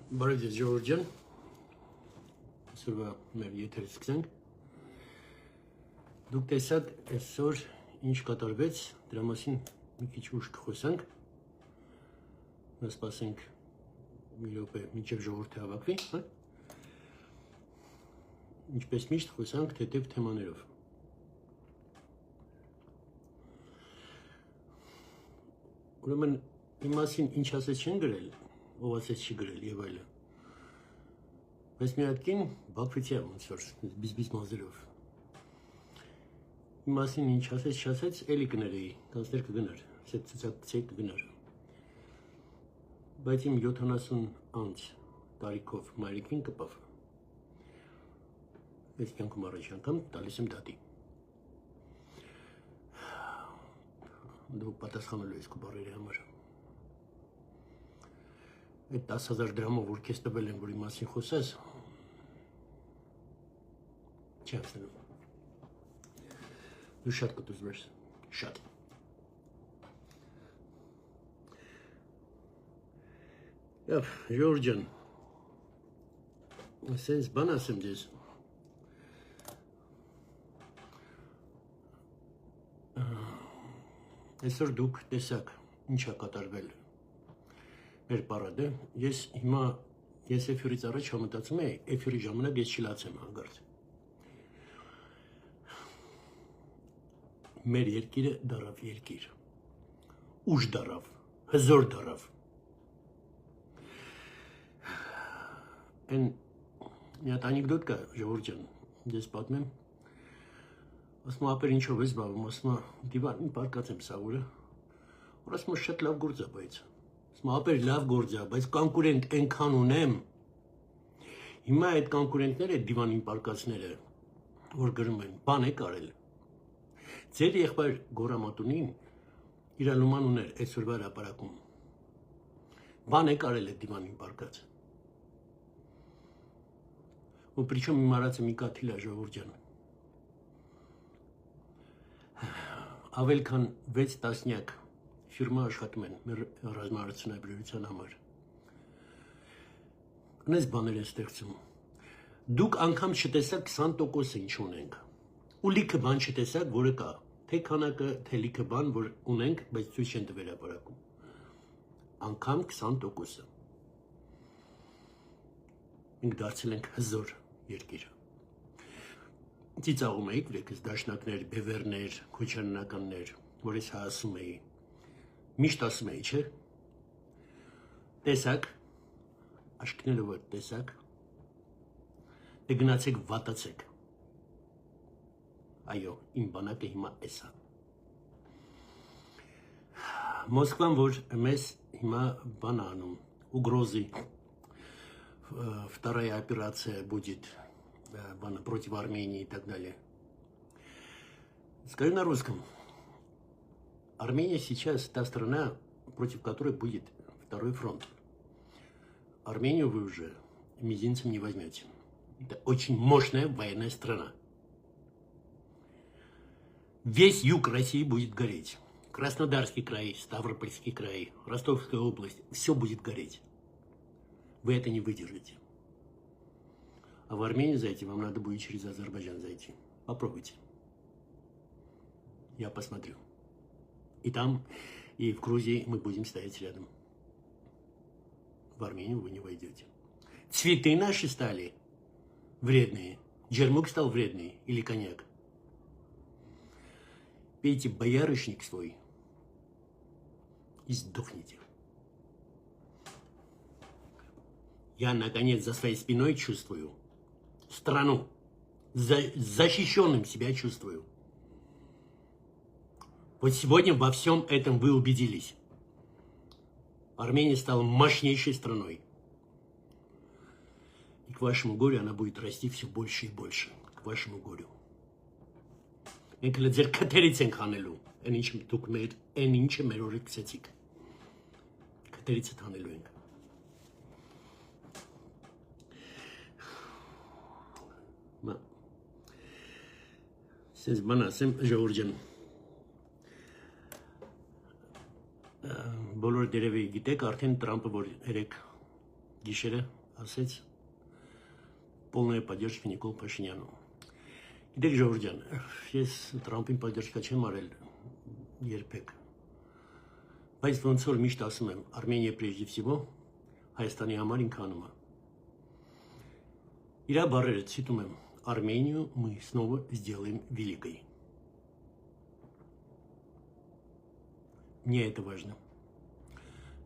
Բարև ձեզ ժողովուրդ ջան, այսօրվա մեր եթերը սկսենք։ Դուք տեսաք այսօր ինչ կատարվեց, դրա մասին մի քիչ ուշ կխոսանք։ Մենք սպասենք մի րոպե մինչև ժողովուրդը հավաքվի, հա։ Ինչպես միշտ խոսանք թեթև թեմաներով։ Ուրեմն իմ մասին ինչ ասես չեն գրել, ով ասես չի գրել եւ այլն։ Բայց մի հատ կին Բաքվիցիա ոնց որ բիզբիզ մազերով։ Իմ մասին ինչ ասես չասեց, էլի կներեի, կանցներ կգնար, ասեց ցուցակցեի կգնար։ Բայց իմ 70 անց տարիքով մայրիկին կպավ։ Ես կյանքում առաջ անգամ տալիս եմ դատի։ Դու պատասխանելու ես քո բառերի համար։ Այդ 10,000 դրամով որ քեզ տվել են, որ իմ մասին խոսես, չի ասելու։ Դու շատ կտուզվես, շատ։ Եվ, ժողովուրդ ջան, ասենց բան ասեմ ձեզ։ Այսօր դուք տեսաք ինչ է կատարվել մեր պարադը, ես էֆիրից առաջ համտածում էի, էֆիրի ժամանակ ես չլացեմ հանգարց։ Մեր երկիրը դարավ երկիր, ուժ դարավ, հզոր դարավ։ Են մի հատ անեկդոտ կա, ժողովուրդ ջան, ես պատմեմ, ասում ապեր ինչով ես զբաղվում, ասում դիվանին պարկած եմ սաղուրը, որ ասում շատ լավ գործ է, բայց ասում ապեր լավ գործ է, բայց կոնկուրենտ այնքան ունեմ, հիմա այդ կոնկուրենտները, դիվանին պարկածները, որ գրում են, բան է կարել, ձեր եղբայր Գորամատունին իր լուման ուներ այսօրվա հրապարակում, բան է կարել է դիվանին պարկած, ու պրիչոմ իմ արածը մի կաթիլ է, ժողովուրդ ջան, ավել քան 6 տասնյակ ֆիրմա աշխատում են մեր ռազմարդյունաբերության համար։ Կնես բաներ են ստեղծում։ Դուք անգամ չտեսաք 20% ինչ ունենք։ Ու լիքը բան չտեսաք, որը կա։ Թե քանակը, թե լիքը բան, որ ունենք, բայց ցույց չեն տվել հրապարակում։ Անգամ 20%-ը։ Մենք դարձել ենք հզոր երկիր։ Ծիծաղում էիք, վրեկս դաշնակներ, բևերներ, քոչարանականներ, որ ես ասում էի, միշտ ասում էի, չէ՞։ Տեսակ, աշկներով որ տեսակ, դե գնացեք վատացեք։ Այո, իմ բանակը հիմա էս է։ Մոսկվան, որ մեզ հիմա բան անում, угрозы, вторая операция будет против Армении и так далее. Скажу на русском. Армения сейчас та страна, против которой будет второй фронт. Армению вы уже мизинцем не возьмете. Это очень мощная военная страна. Весь юг России будет гореть. Краснодарский край, Ставропольский край, Ростовская область. Все будет гореть. Вы это не выдержите. А в Армению зайти вам надо будет через Азербайджан зайти. Попробуйте. Я посмотрю. И там, и в Грузии мы будем стоять рядом. В Армению вы не войдете. Цветы наши стали вредные. Джермук стал вредный. Или коньяк. Пейте боярышник свой и сдохните. Я, наконец, за своей спиной чувствую страну. Защищенным себя чувствую. Вот сегодня во всем этом вы убедились. Армения стала мощнейшей страной. И к вашему горю она будет расти все больше и больше. К вашему горю. Մենք լեզեր քթերից ենք հանելու, այն ինչ դուք մեր, այն ինչը մեր օրը գցեցիք, քթերից է հանելու ենք։ Սենց բան ասեմ, ժողովուրդ ջան, բոլոր դերևի գիտեք, արդեն Տրամպը, որ երեք գիշերը ասեց полная поддержка Նիկոլ Փաշինյանու։ Գիտեք ժողովուրդ ջան, ես Տրամփին поддержка չեմ արել երբեք։ Բայց ոնց որ միշտ ասում եմ, Արմենիա прежде всего Հայաստանի համար ինքանում է։ Իրա բառերը ցիտում եմ, Армению мы снова сделаем великой. Мне это важно.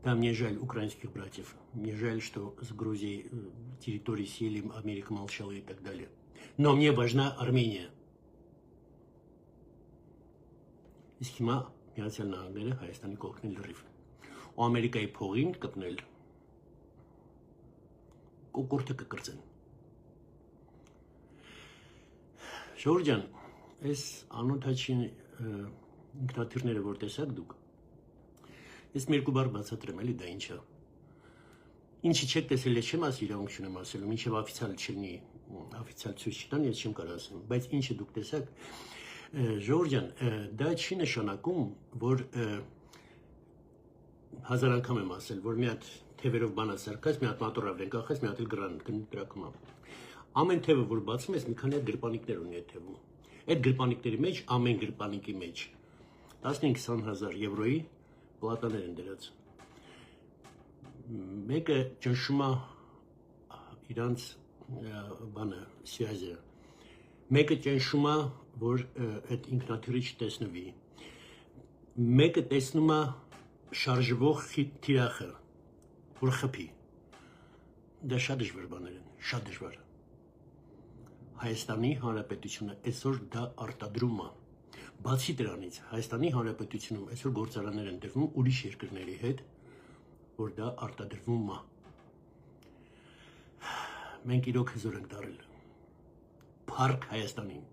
Да, мне жаль украинских братьев. Мне жаль, что с Грузией территории сели, Америка молчала и так далее. Но мне важна Армения. Իսկ հիմա Միացյալ Նահանգները Հայաստանի կողքն լրիվ։ Ու Ամերիկայի փողին կպնել կոկորտը կկրծեն։ Ժողովուրդ ջան, այս անօթաչին ինքնաթիռները որ տեսաք դուք, ես մի երկու բառ բացատրեմ, էլի դա ինչ է։ Ինչի չեք տեսել, ես չեմ ասի իրավունք չունեմ ասելու, մինչև օֆիցիալ չլինի, օֆիցիալ ցույց չտան, ես չեմ կարող ասեմ, բայց ինչը դուք տեսաք, ժողովուրդ ջան, դա չի նշանակում, որ հազար անգամ եմ ասել, որ մի հատ թևերով բանա սարքած, մի հատ մատորավ են կախած, մի հատ էլ գրան կնտրակում է։ Ամեն թևը, որ բացում ես, մի քանի հատ գրպանիկներ ունի այդ թևում։ Այդ գրպանիկների մեջ, ամեն գրպանիկի մեջ 15-20 հազար եվրոյի պլատաներ են դրած։ Մեկը ճնշում է իրանց բանը, սյազը։ Մեկը ճնշում է, որ այդ ինքնաթիռը չտեսնվի։ Մեկը տեսնում է շարժվող թիրախը, որ խփի։ Դա շատ դժվար բաներ են, շատ դժվար։ Հայաստանի Հանրապետությունը այսօր դա արտադրում է։ Բացի դրանից, Հայաստանի Հանրապետությունում այսօր գործարաններ են դրվում ուրիշ երկրների հետ, որ դա արտադրվում է։ Մենք իրոք հզոր ենք դարել։ Փառք Հայաստանին։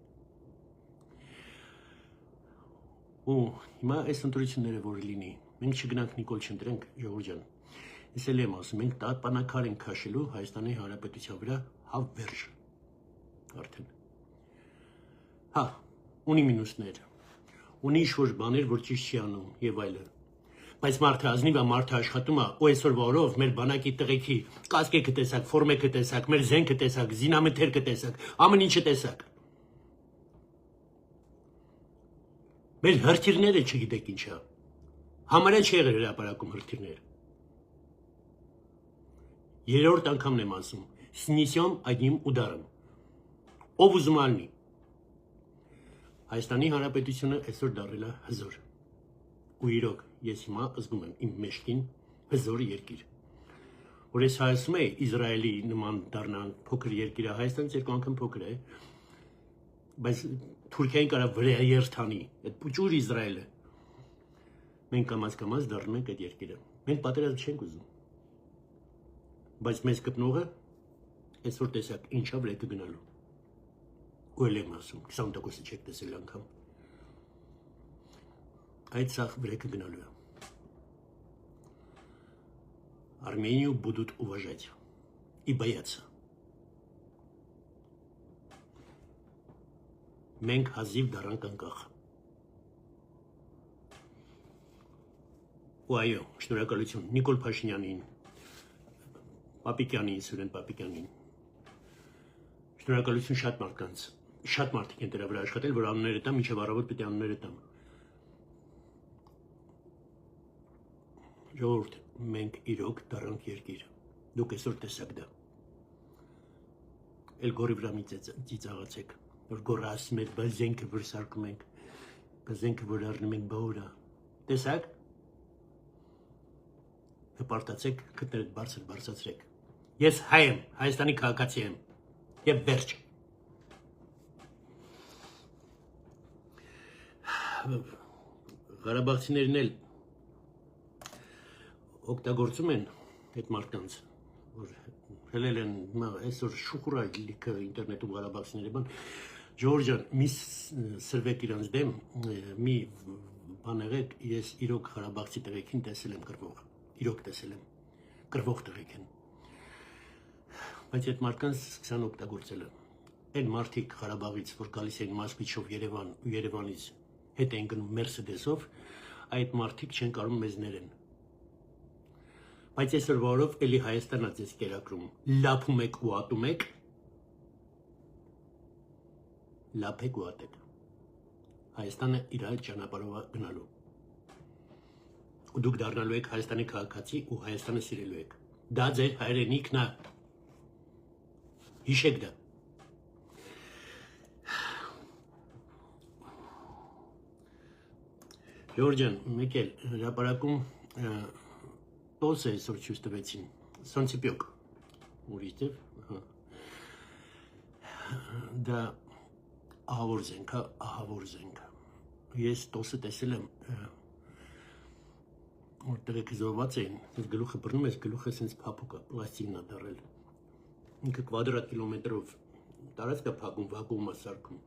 Ու հիմա այս ընտրությունները որ լինի, մենք չգնանք Նիկոլ չընտրենք, ժողովուրդ ջան։ Ես էլ եմ ասում, մենք տապանակար ենք քաշելու Հայաստանի Հանրապետության վրա հավերժ։ Արդեն։ Հա, ունի մինուսներ, ունի ինչ-որ բաներ, որ ճիշտ չի անում եւ այլն։ Բայց մարդը ազնիվ է, մարդը աշխատում է, ու այսօրվա օրով մեր բանակի տղեկի կասկեքը տեսակ, ֆորմեկը տեսակ, մեր զենքը տեսակ, զինամթերքը տեսակ, ամեն ինչը տեսակ։ Մեր հրթիռները չգիտեք ինչ է։ Համարյա չի եղել հրապարակում հրթիռներ։ Երրորդ անգամն եմ ասում, снесем одним ударом։ Ով ուզում ալնի։ Հայաստանի Հանրապետությունը այսօր դարձել է հզոր։ Ու իրոք ես հիմա զգում եմ իմ մեջքին հզոր երկիր։ Որ ես հայացում եի Իսրայելի նման դառնան փոքր երկիրը, Հայաստանից երկու անգամ փոքր է, բայց Թուրքիային կարա վրա երթանի, այդ փուճուր Իսրայելը։ Մենք կամաց դառնում ենք այդ երկիրը։ Մենք պատերազմ չենք ուզում։ Բայց մեզ կպնողը այսօր տեսակ ինչա վրա կգնալու։ Ու էլ եմ ասում, 20%-ը չեք տեսել անգամ։ Այդ սաղ վրեկը գնալու է։ Армению будут уважать и бояться. Մենք հազիվ դառանք անկախ։ Ու այո, շնորհակալություն Նիկոլ Փաշինյանին, Պապիկյանին, Սուրեն Պապիկյանին։ Շնորհակալություն շատ մարդկանց, շատ մարդիկ են դրա վրա աշխատել, որ անունները տամ, մինչև առավոտ պետք է անունները տամ։ Ժողովուրդ, մենք իրոք դառանք երկիր։ Դուք այսօր տեսաք դա։ Էլ գորի վրա մի ծիծաղացեք, որ գորը ասում եք, բայց զենքը որ սարքում ենք, բայց զենքը որ առնում ենք բաուրա։ Տեսաք։ Հպարտացեք, քթներդ բարձր բարձրացրեք։ Ես հայ եմ, Հայաստանի քաղաքացի եմ։ Եվ վերջ։ Ղարաբաղցիներն էլ օգտագործում են այդ մարդկանց, որ հելել են այսօր շուխուր լիքը ինտերնետում ղարաբաղցիների բան, Ժորժ ջան, մի սրվեք իրանց դեմ, մի բան եղեք, ես իրոք Ղարաբաղցի տղեկին տեսել եմ կռվող, իրոք տեսել եմ, կռվող տղեկ են, բայց այդ մարդկանց սկսան օգտագործելը, այն մարդիկ Ղարաբաղից, որ գալիս են Մոսկվիչով Երևան ու Երևանից հետ են գնում Մերսեդեսով, այդ մարդիկ չեն կարող մեզ ներեն, Բայց այսօրվա օրով էլի Հայաստանա ձեզ կերակրում, լափում եք ու ատում եք, լափեք ու ատեք, Հայաստանը իր այդ ճանապարհով գնալու, ու դուք դառնալու եք Հայաստանի քաղաքացի ու Հայաստանը սիրելու եք, դա ձեր հայրենիքն է, հիշեք դա, Ժորժան, մեկ էլ հրապարակում տոս է այսօր չուս տվեցին, Սոնցիպյոկ, ուրիշ դև, դա ահավոր զենք, ահավոր զենք, ես տոսը տեսել եմ, որ տղեկ զորված էին, ես գլուխը բռնում ես, գլուխը սենց պապուկ է, պլաստիկն է դարել, ինքը կվադրատ կիլոմետրով տարածք է պակում, վակում է սարքում,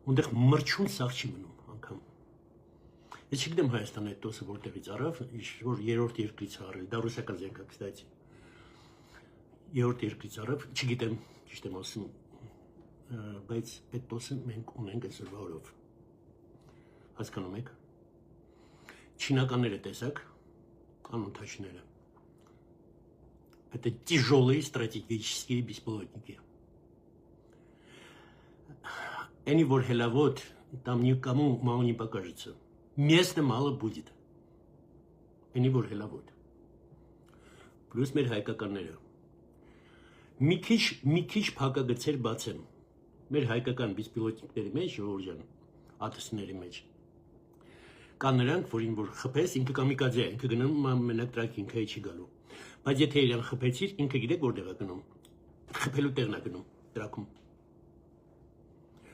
ունդեղ մրջուն սաղ չի մնում անգամ, Ես չգիտեմ Հայաստանը այդ տոսը որտեղից առավ, որ երրորդ երկրից առել, դա ռուսական զենք է, կստացի, երրորդ երկրից առավ, չգիտեմ, ճիշտ եմ ասում, բայց այդ տոսը մենք ունենք այսօրվա օրով, հասկանում եք, չինականները տեսակ, անօթաչները, это тяжелые стратегические беспилотники. Они որ հելավոտ, там никому мало не покажется. Места мало будет. Они որ հելավոտ. Պլյուս մեր հայկականները. մի քիչ փակագծեր բացեմ. Մեր հայկական բիսպիլոտիկների մեջ, Ժորժան, ԱԹՍ-ների մեջ. կան նրանք, որին որ խփես, ինքը կամիկաձե է, ինքը գնում մենակ տրակ ինքը չի գալու. Բայց եթե իրան խփեցիր, ինքը գիտեք որտեղ է գնում. խփելու տեղն է գնում, տրաքում.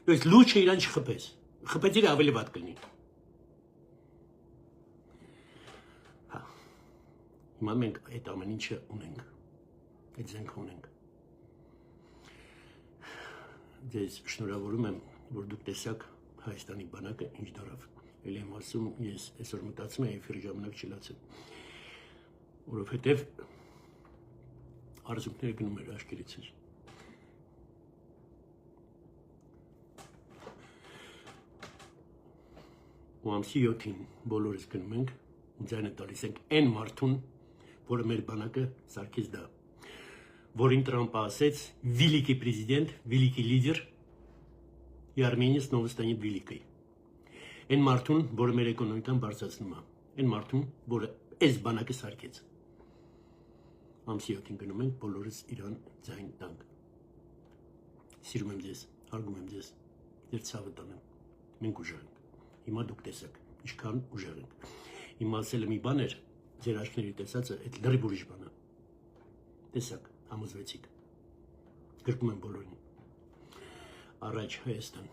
То есть лучше իրան չխփես. Խփեցիր ավելի վատ կլինի. Հիմա մենք այդ ամեն ինչը ունենք, այդ զենքը ունենք, ձեզ շնորհավորում եմ, որ դուք տեսաք Հայաստանի բանակը ինչ դարավ, էլ եմ ասում, ես այսօր մտածում եմ էֆիրի ժամանակ չլացեմ, որովհետև արզուկները գնում էր աշկերից էր, ու ամսի 7-ին բոլորս գնում ենք, ձայնը տալիս ենք այն մարդուն, որը մեր բանակը սարքեց դա, որին Տրամպը ասեց «Великий президент, великий лидер, и Армения снова станет великой». Այն մարդուն, որը մեր էկոնոմիկան բարձրացնում է, այն մարդուն, որը այս բանակը սարքեց։ Ամսի 7-ին գնում ենք, բոլորս իրան ձայն տանք։ Սիրում եմ ձեզ, հարգում եմ ձեզ, ձեր ցավը տանեմ, մենք ուժեղ ենք, հիմա դուք տեսեք, ինչքան ուժեղ ենք։ Հիմա ասել եմ մի բան էր, ձեր աչքների տեսածը, այդ լրիվ ուրիշ բան է, տեսակ, համոզվեցիք, գրկում եմ բոլորին, առաջ Հայաստան։